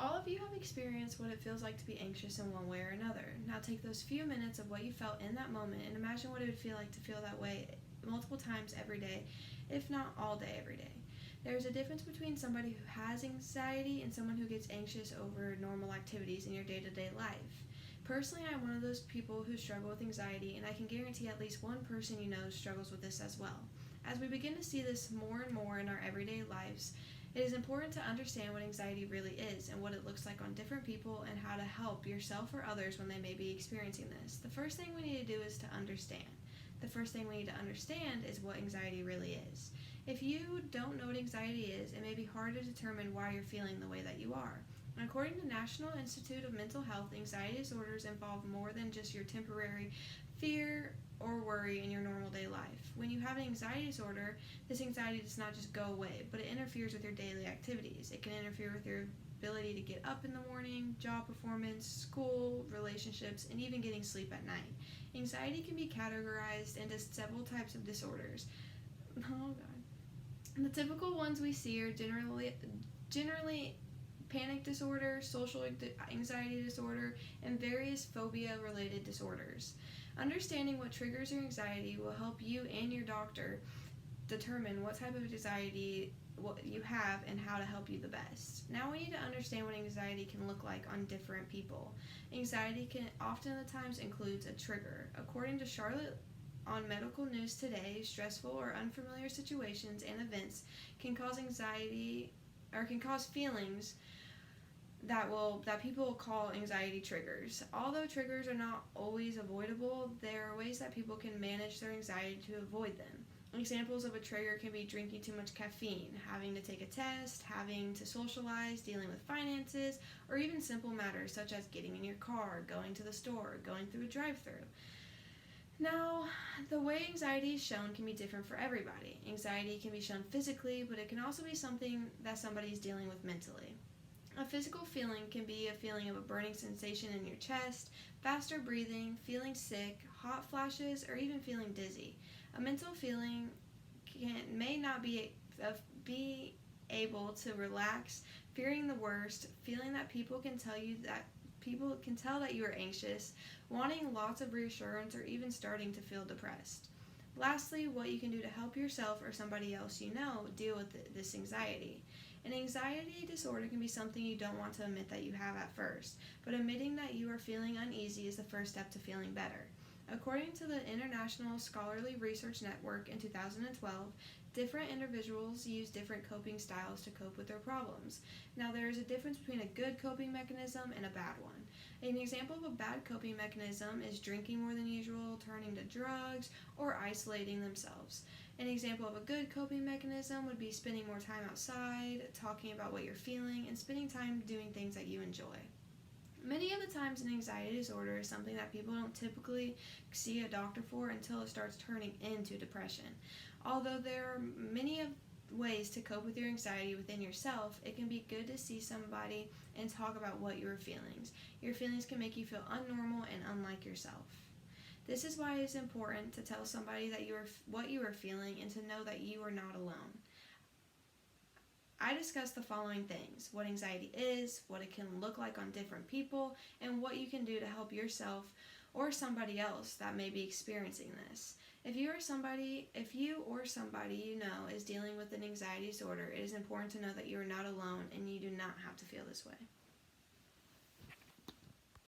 All of you have experienced what it feels like to be anxious in one way or another. Now take those few minutes of what you felt in that moment and imagine what it would feel like to feel that way multiple times every day, if not all day every day. There is a difference between somebody who has anxiety and someone who gets anxious over normal activities in your day-to-day life. Personally, I'm one of those people who struggle with anxiety, and I can guarantee at least one person you know struggles with this as well. As we begin to see this more and more in our everyday lives, it is important to understand what anxiety really is and what it looks like on different people and how to help yourself or others when they may be experiencing this. The first thing we need to do is to understand. The first thing we need to understand is what anxiety really is. If you don't know what anxiety is, it may be hard to determine why you're feeling the way that you are. According to National Institute of Mental Health, anxiety disorders involve more than just your temporary fear or worry in your normal day life. When you have an anxiety disorder, this anxiety does not just go away, but it interferes with your daily activities. It can interfere with your ability to get up in the morning, job performance, school, relationships, and even getting sleep at night. Anxiety can be categorized into several types of disorders. Oh God. The typical ones we see are generally panic disorder, social anxiety disorder, and various phobia-related disorders. Understanding what triggers your anxiety will help you and your doctor determine what type of anxiety what you have and how to help you the best. Now we need to understand what anxiety can look like on different people. Anxiety can often at times includes a trigger. According to Charlotte on Medical News Today, stressful or unfamiliar situations and events can cause anxiety or can cause feelings that people call anxiety triggers. Although triggers are not always avoidable, there are ways that people can manage their anxiety to avoid them. Examples of a trigger can be drinking too much caffeine, having to take a test, having to socialize, dealing with finances, or even simple matters such as getting in your car, going to the store, going through a drive-thru. Now, the way anxiety is shown can be different for everybody. Anxiety can be shown physically, but it can also be something that somebody is dealing with mentally. A physical feeling can be a feeling of a burning sensation in your chest, faster breathing, feeling sick, hot flashes, or even feeling dizzy. A mental feeling may not be able to relax, fearing the worst, feeling that people can tell that you are anxious, wanting lots of reassurance, or even starting to feel depressed. Lastly, what you can do to help yourself or somebody else you know deal with this anxiety. An anxiety disorder can be something you don't want to admit that you have at first, but admitting that you are feeling uneasy is the first step to feeling better. According to the International Scholarly Research Network in 2012, different individuals use different coping styles to cope with their problems. Now, there is a difference between a good coping mechanism and a bad one. An example of a bad coping mechanism is drinking more than usual, turning to drugs, or isolating themselves. An example of a good coping mechanism would be spending more time outside, talking about what you're feeling, and spending time doing things that you enjoy. Many of the times an anxiety disorder is something that people don't typically see a doctor for until it starts turning into depression. Although there are many ways to cope with your anxiety within yourself, it can be good to see somebody and talk about what you are feeling. Your feelings can make you feel unnormal and unlike yourself. This is why it is important to tell somebody that what you are feeling and to know that you are not alone. I discussed the following things: what anxiety is, what it can look like on different people, and what you can do to help yourself or somebody else that may be experiencing this. If you or somebody you know is dealing with an anxiety disorder, it is important to know that you are not alone and you do not have to feel this way.